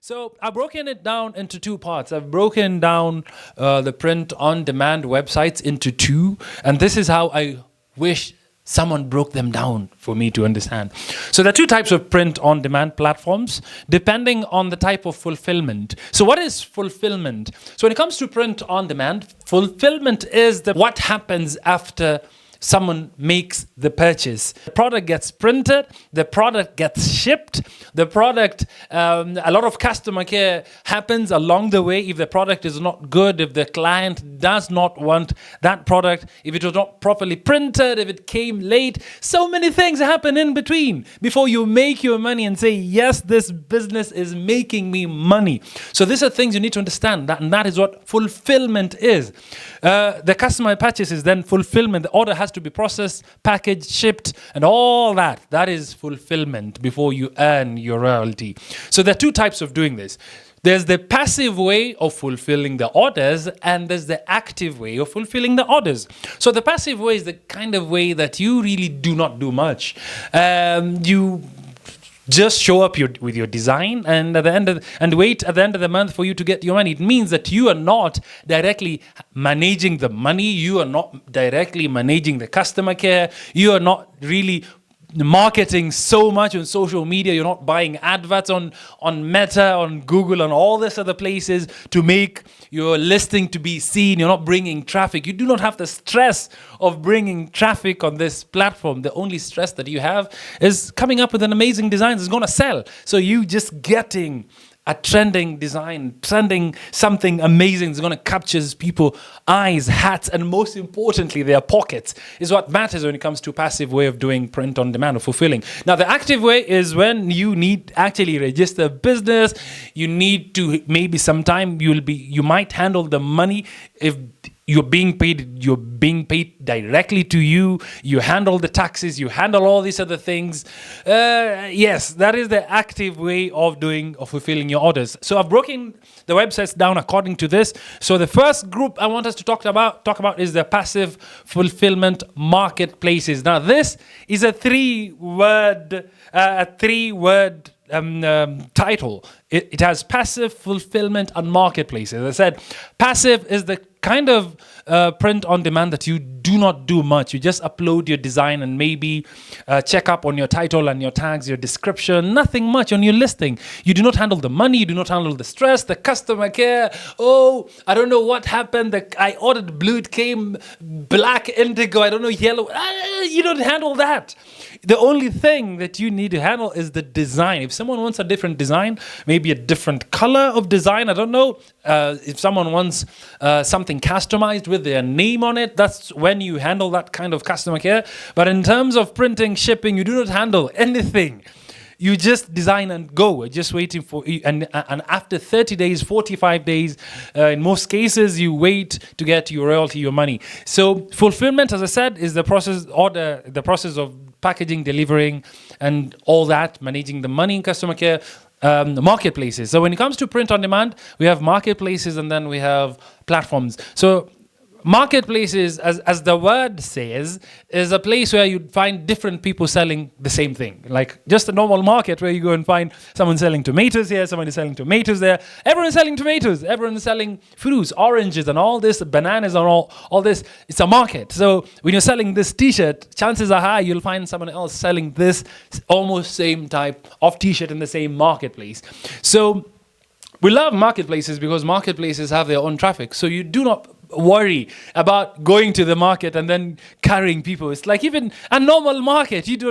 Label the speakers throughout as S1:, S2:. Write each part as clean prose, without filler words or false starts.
S1: So I've broken it down into two parts. I've broken down the print-on-demand websites into two, and this is how I wish someone broke them down for me to understand. So there are two types of print-on-demand platforms, depending on the type of fulfillment. So what is fulfillment? So when it comes to print-on-demand, fulfillment is what happens after someone makes the purchase. The product gets printed, the product gets shipped, the product, a lot of customer care happens along the way. If the product is not good, if the client does not want that product, if it was not properly printed, if it came late, so many things happen in between before you make your money and say, yes, this business is making me money. So these are things you need to understand, and that is what fulfillment is. The customer purchases, then fulfillment. The order has to be processed, packaged, shipped, and all that. That is fulfillment before you earn your royalty. So there are two types of doing this. There's the passive way of fulfilling the orders, and there's the active way of fulfilling the orders. So the passive way is the kind of way that you really do not do much. You just show up with your design and wait at the end of the month for you to get your money. It means that you are not directly managing the money. You are not directly managing the customer care. You are not really marketing so much on social media. You're not buying adverts on Meta, on Google, on all these other places to make your listing to be seen. You're not bringing traffic. You do not have the stress of bringing traffic on this platform. The only stress that you have is coming up with an amazing design that's going to sell. So you just getting a trending design, trending something amazing is going to capture people's eyes, hats, and most importantly, their pockets is what matters when it comes to passive way of doing print on demand or fulfilling. Now, the active way is when you need actually register business. You need to maybe sometime you might handle the money if you're being paid directly to you. You handle the taxes. You handle all these other things. Yes, that is the active way of fulfilling your orders. So I've broken the websites down according to this. So the first group I want us to talk about is the passive fulfillment marketplaces. Now this is a three-word title. It has passive fulfillment and marketplaces. As I said, passive is the kind of print on demand that you do not do much. You just upload your design and maybe check up on your title and your tags, your description, nothing much on your listing. You do not handle the money, you do not handle the stress, the customer care. Oh, I don't know what happened. I ordered blue, it came black, indigo, I don't know, yellow. You don't handle that. The only thing that you need to handle is the design. If someone wants a different design, maybe a different color of design, I don't know. If someone wants something customized with their name on it, that's when you handle that kind of customer care. But in terms of printing, shipping, you do not handle anything. You just design and go. We're just waiting for, and after 30 days, 45 days, in most cases, you wait to get your royalty, your money. So fulfillment, as I said, is the process of packaging, delivering, and all that, managing the money in customer care. Marketplaces. So when it comes to print on demand, we have marketplaces and then we have platforms. So marketplaces, as the word says, is a place where you find different people selling the same thing. Like just a normal market where you go and find someone selling tomatoes here, someone is selling tomatoes there. Everyone is selling tomatoes. Everyone is selling fruits, oranges, and all this, bananas, and all this. It's a market. So when you're selling this T-shirt, chances are high you'll find someone else selling this almost same type of T-shirt in the same marketplace. So we love marketplaces because marketplaces have their own traffic. So you do not worry about going to the market and then carrying people. It's like even a normal market, you're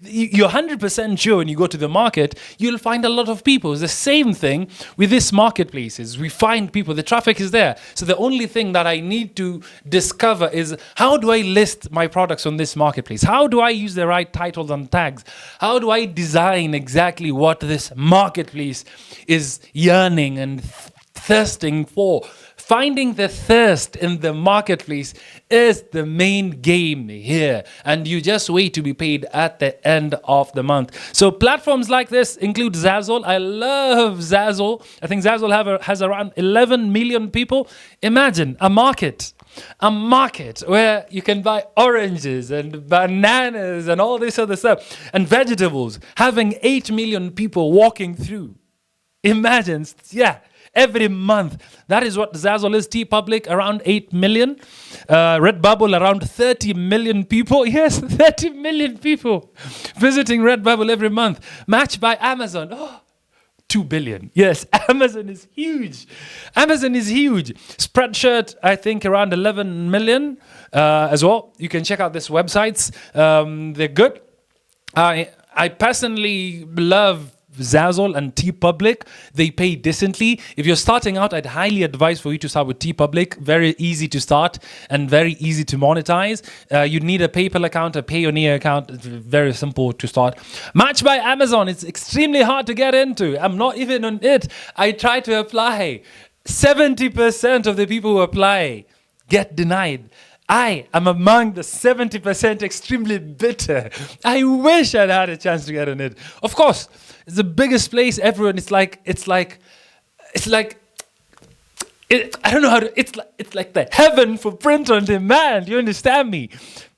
S1: 100% sure when you go to the market, you'll find a lot of people. It's the same thing with these marketplaces. We find people, the traffic is there. So the only thing that I need to discover is how do I list my products on this marketplace? How do I use the right titles and tags? How do I design exactly what this marketplace is yearning and thirsting for? Finding the thirst in the marketplace is the main game here, and you just wait to be paid at the end of the month. So platforms like this include Zazzle. I love Zazzle. I think Zazzle has around 11 million people. Imagine a market where you can buy oranges and bananas and all this other stuff and vegetables, having 8 million people walking through. Imagine, yeah, every month. That is what Zazzle is. TeePublic, around 8 million. Redbubble, around 30 million people. Yes, 30 million people visiting Redbubble every month. Match by Amazon. 2 billion. Yes, Amazon is huge. Amazon is huge. Spreadshirt, I think around 11 million as well. You can check out these websites. They're good. I personally love Zazzle and TeePublic. They pay decently. If you're starting out, I'd highly advise for you to start with TeePublic. Very easy to start and very easy to monetize. You need a PayPal account, a Payoneer account. It's very simple to start. Match by Amazon. It's extremely hard to get into. I'm not even on it. I try to apply. 70% of the people who apply get denied. I am among the 70% extremely bitter. I wish I'd had a chance to get on it. Of course, it's the biggest place ever, and I don't know how to. It's like the heaven for print on demand. You understand me?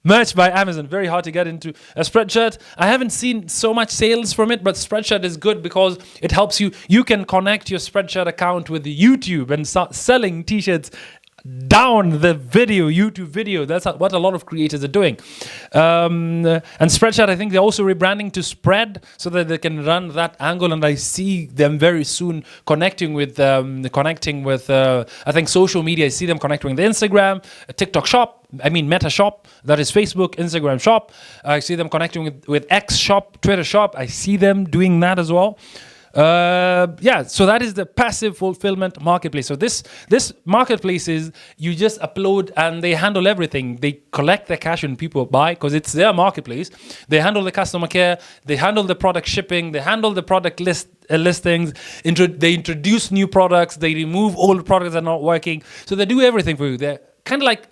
S1: Merch by Amazon, very hard to get into. A Spreadshirt, I haven't seen so much sales from it, but Spreadshirt is good because it helps you. You can connect your Spreadshirt account with YouTube and start selling T-shirts down the YouTube video. That's what a lot of creators are doing. And Spreadshirt, I think they're also rebranding to Spread so that they can run that angle. And I see them very soon connecting with I think social media. I see them connecting with Instagram, TikTok Shop. Meta Shop. That is Facebook, Instagram Shop. I see them connecting with X Shop, Twitter Shop. I see them doing that as well. So that is the passive fulfillment marketplace. So this marketplace is you just upload and they handle everything. They collect the cash when people buy because it's their marketplace. They handle the customer care. They handle the product shipping. They handle the product listings. They introduce new products. They remove old products that are not working. So they do everything for you. They're kind of like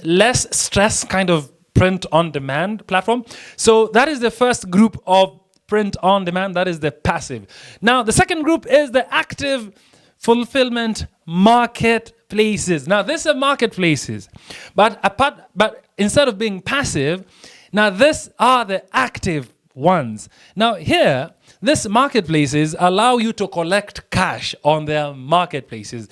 S1: less stress kind of print on demand platform. So that is the first group of print on demand. That is the passive. Now, the second group is the active fulfillment marketplaces. Now, these are marketplaces, but instead of being passive, now these are the active ones. Now, here, these marketplaces allow you to collect cash on their marketplaces.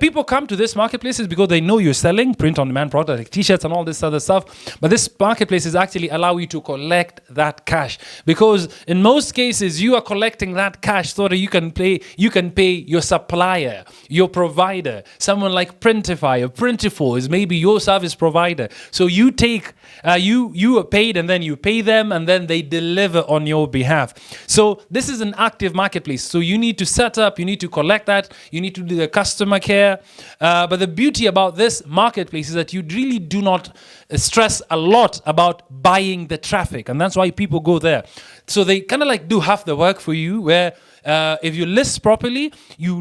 S1: People come to these marketplaces because they know you're selling print-on-demand products like T-shirts and all this other stuff. But this marketplaces actually allow you to collect that cash because in most cases you are collecting that cash so that you can pay your supplier, your provider. Someone like Printify or Printful is maybe your service provider. So you take you are paid and then you pay them and then they deliver on your behalf. So this is an active marketplace. So you need to set up, you need to collect that, you need to do the customer care. But the beauty about this marketplace is that you really do not stress a lot about buying the traffic. And that's why people go there. So they kind of like do half the work for you where if you list properly, you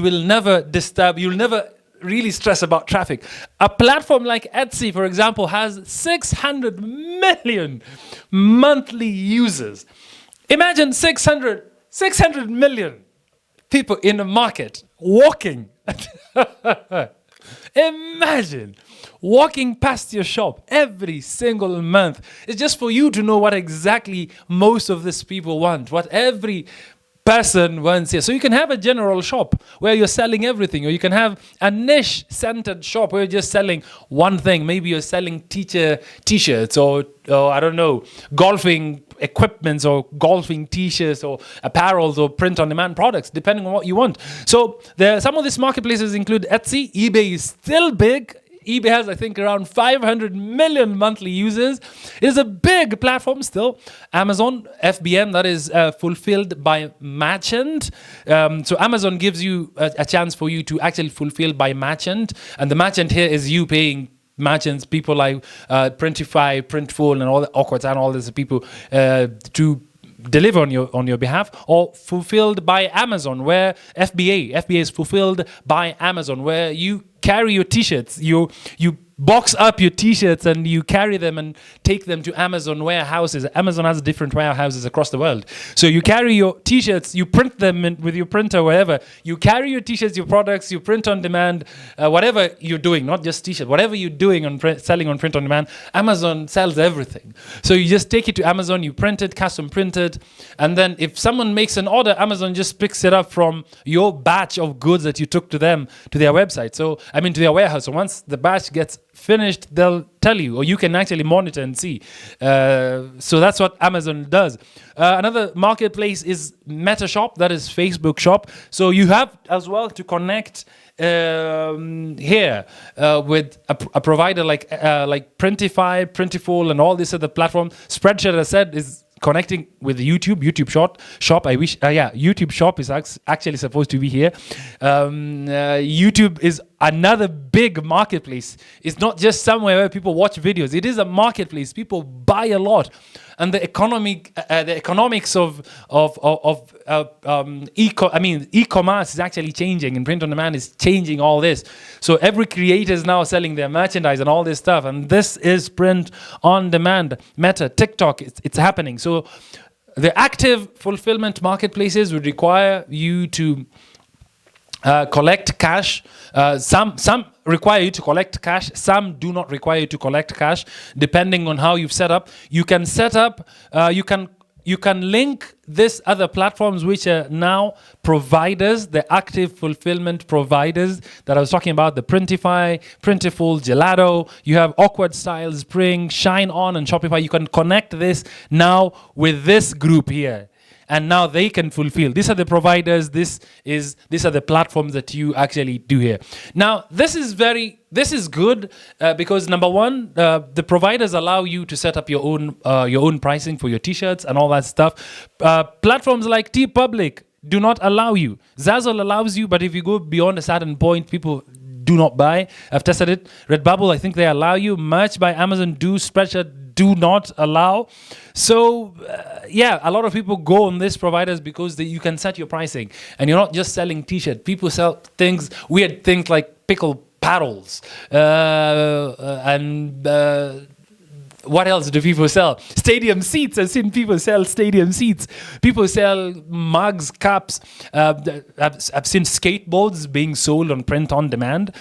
S1: will never disturb, you'll never really stress about traffic. A platform like Etsy, for example, has 600 million monthly users. Imagine 600 million people in a market walking. Imagine walking past your shop every single month. It's just for you to know what exactly most of these people want, what every person wants here. So you can have a general shop where you're selling everything, or you can have a niche-centered shop where you're just selling one thing. Maybe you're selling t-shirts or I don't know, golfing equipments or golfing t-shirts or apparels or print-on-demand products, depending on what you want. So some of these marketplaces include Etsy. eBay is still big. eBay has, I think, around 500 million monthly users. It is a big platform still. Amazon, FBM, that is fulfilled by merchant. So Amazon gives you a chance for you to actually fulfill by merchant. And the merchant here is you paying merchants, people like Printify, Printful, and all the Awkwards and all these people to deliver on your behalf, or fulfilled by Amazon, where FBA is fulfilled by Amazon, where you carry your t-shirts, you box up your t-shirts and you carry them and take them to Amazon warehouses. Amazon has different warehouses across the world. So you carry your t-shirts, you print them with your printer, wherever. You carry your t-shirts, your products, you print on demand, whatever you're doing, not just t-shirts, whatever you're doing on selling on print on demand, Amazon sells everything. So you just take it to Amazon, you print it, custom print it, and then if someone makes an order, Amazon just picks it up from your batch of goods that you took to them, to their website. So, to their warehouse. So once the batch gets finished, they'll tell you, or you can actually monitor and see. So that's what Amazon does. Another marketplace is Meta Shop, that is Facebook Shop. So you have as well to connect here with a provider like Printify, Printful, and all these other platforms. Spreadshirt, as I said, is connecting with YouTube Shop. I wish, YouTube Shop is actually supposed to be here. YouTube is another big marketplace. It's not just somewhere where people watch videos. It is a marketplace. People buy a lot, and the economics of e-commerce is actually changing, and print on demand is changing all this. So every creator is now selling their merchandise and all this stuff, and this is print on demand. Meta, TikTok, it's happening. So the active fulfillment marketplaces would require you to collect cash. Some require you to collect cash. Some do not require you to collect cash, depending on how you've set up. You can set up. You can link this other platforms which are now providers, the active fulfillment providers that I was talking about, the Printify, Printful, Gelato. You have Awkward Style, Spring, Shine On, and Shopify. You can connect this now with this group here. And now they can fulfill. These are the providers. These are the platforms that you actually do here. Now, this is good because number one, the providers allow you to set up your own pricing for your t-shirts and all that stuff. Platforms like TeePublic do not allow you. Zazzle allows you, but if you go beyond a certain point, people do not buy. I've tested it. Redbubble, I think they allow you. Merch by Amazon do. Spreadshirt do not allow. So a lot of people go on these providers because you can set your pricing, and you're not just selling t-shirts. People sell weird things like pickle paddles and what else do people sell? Stadium seats. I've seen people sell stadium seats. People sell mugs, cups. I've seen skateboards being sold on print on demand.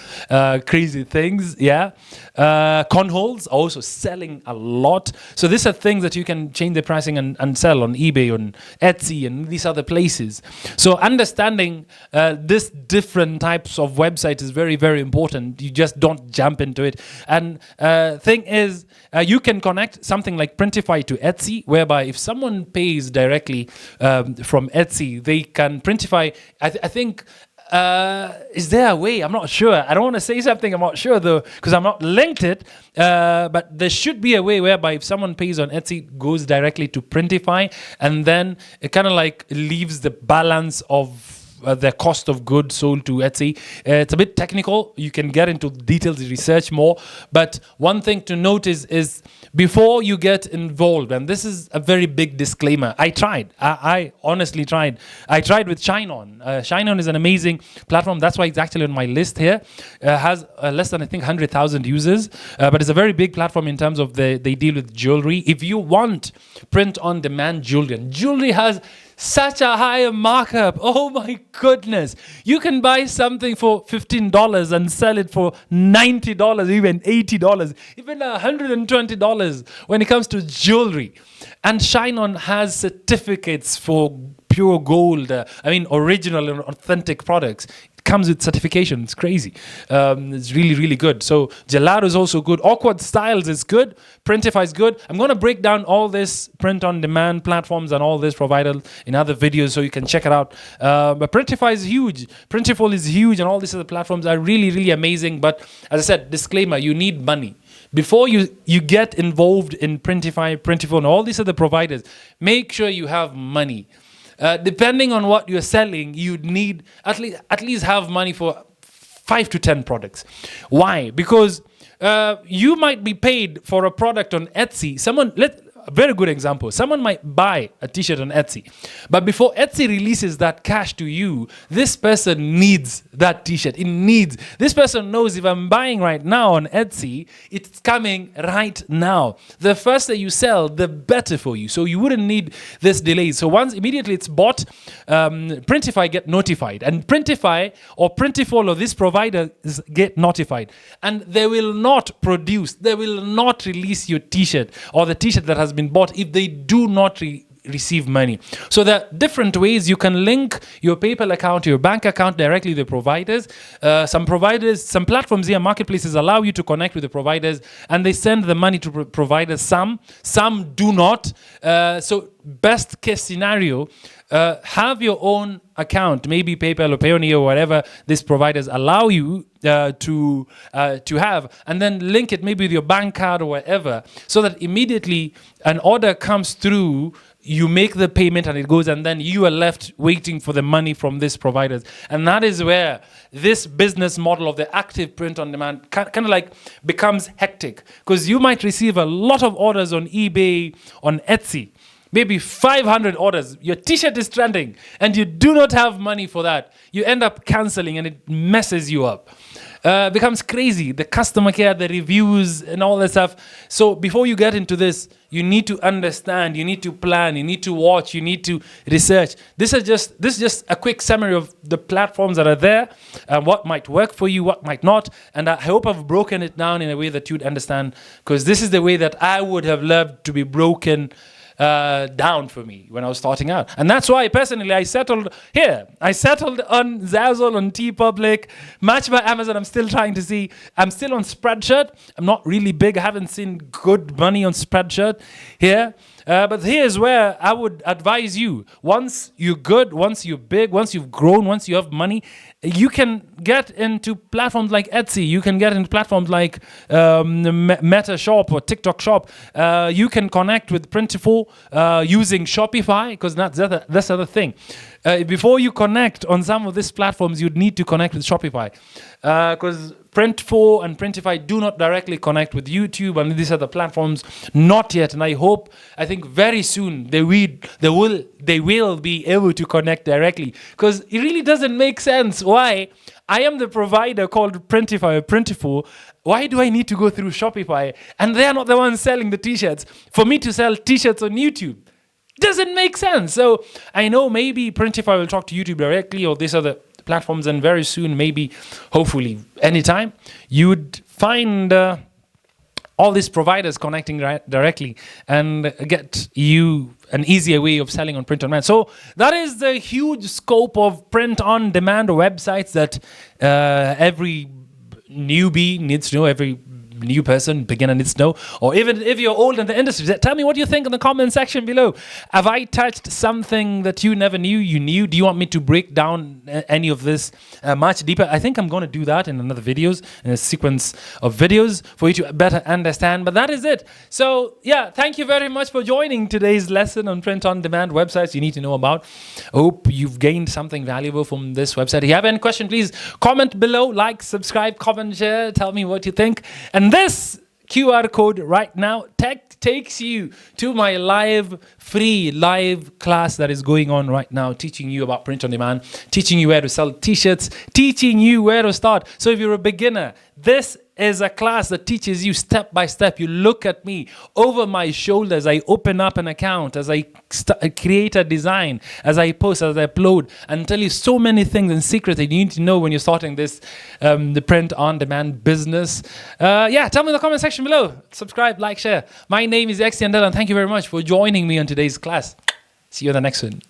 S1: Crazy things, yeah. Cornholes also selling a lot. So these are things that you can change the pricing and sell on eBay, on Etsy, and these other places. So understanding this different types of websites is very, very important. You just don't jump into it. And thing is, you can connect something like Printify to Etsy, whereby if someone pays directly from Etsy, they can Printify. I think, is there a way? I'm not sure. I don't want to say something I'm not sure, though, because I'm not linked it. But there should be a way whereby if someone pays on Etsy, it goes directly to Printify, and then it kind of like leaves the balance of the cost of goods sold to Etsy. It's a bit technical. You can get into details, research more. But one thing to note is before you get involved, and this is a very big disclaimer. I tried. I honestly tried. I tried with Shine On. Shine On is an amazing platform. That's why it's actually on my list here. Has less than, I think, 100,000 users. But it's a very big platform in terms of they deal with jewelry. If you want print-on-demand jewelry, and jewelry has such a high markup. Oh my goodness. You can buy something for $15 and sell it for $90, even $80, even $120 when it comes to jewelry. And Shine On has certificates for pure gold, original and authentic products. Comes with certification. It's crazy. It's really, really good. So Gelato is also good. Awkward Styles is good. Printify is good. I'm going to break down all this print-on-demand platforms and all this providers in other videos so you can check it out. But Printify is huge. Printful is huge, and all these other platforms are really, really amazing. But as I said, disclaimer, you need money. Before you get involved in Printify, Printful, and all these other providers, make sure you have money. Depending on what you're selling, you'd need at least have money for 5 to 10 products. Why? Because you might be paid for a product on Etsy. a very good example. Someone might buy a t-shirt on Etsy, but before Etsy releases that cash to you, this person needs that t-shirt. This person knows, if I'm buying right now on Etsy, it's coming right now. The faster you sell, the better for you. So you wouldn't need this delay. So once immediately it's bought, Printify get notified, and Printify or Printful or this provider get notified, and they will not release your t-shirt or the t-shirt that has been bought if they do not receive money. So there are different ways you can link your PayPal account to your bank account directly to the providers. Some platforms here, marketplaces, allow you to connect with the providers and they send the money to providers. Some do not. So best case scenario, have your own account, maybe PayPal or Payoneer or whatever these providers allow you to have, and then link it maybe with your bank card or whatever, so that immediately an order comes through, you make the payment and it goes, and then you are left waiting for the money from these providers. And that is where this business model of the active print on demand kind of like becomes hectic, because you might receive a lot of orders on eBay, on Etsy, maybe 500 orders. Your t-shirt is trending and you do not have money for that. You end up canceling and it messes you up. Becomes crazy. The customer care, the reviews and all that stuff. So before you get into this, you need to understand, you need to plan, you need to watch, you need to research. This is just a quick summary of the platforms that are there, and what might work for you, what might not. And I hope I've broken it down in a way that you'd understand, because this is the way that I would have loved to be broken down for me when I was starting out. And that's why personally I settled here. I settled on Zazzle, on TeePublic, Match by Amazon. I'm still trying to see. I'm still on Spreadshirt. I'm not really big. I haven't seen good money on Spreadshirt here. But here's where I would advise you. Once you're good, once you're big, once you've grown, once you have money, you can get into platforms like Etsy. You can get into platforms like Meta Shop or TikTok Shop. You can connect with Printful using Shopify, because that's the other thing. Before you connect on some of these platforms, you'd need to connect with Shopify, because Printful and Printify do not directly connect with YouTube and these other platforms, not yet. And I think very soon they will be able to connect directly, because it really doesn't make sense why I am the provider called Printify or Printful. Why do I need to go through Shopify and they are not the ones selling the t-shirts for me to sell t-shirts on YouTube? Doesn't make sense. So I know maybe Printify will talk to YouTube directly or these other platforms, and very soon, maybe, hopefully, anytime, you would find all these providers connecting directly and get you an easier way of selling on print on demand. So that is the huge scope of print on demand websites that every newbie needs to know, every new person, beginner needs to know, or even if you're old in the industry. Tell me what you think in the comment section below. Have I touched something that you never knew you knew? Do you want me to break down any of this much deeper? I think I'm going to do that in another videos, in a sequence of videos for you to better understand. But that is it. So yeah, thank you very much for joining today's lesson on print on demand websites you need to know about. I hope you've gained something valuable from this website. If you have any question, please comment below, like, subscribe, comment, share, tell me what you think. And this QR code right now takes you to my free live class that is going on right now, teaching you about print on demand, teaching you where to sell t-shirts, teaching you where to start. So if you're a beginner, this is a class that teaches you step by step. You look at me over my shoulders. I open up an account as I create a design, as I post, as I upload, and tell you so many things and secrets that you need to know when you're starting this the print on demand business. Tell me in the comment section below. Subscribe, like, share. My name is XT and thank you very much for joining me on today's class. See you in the next one.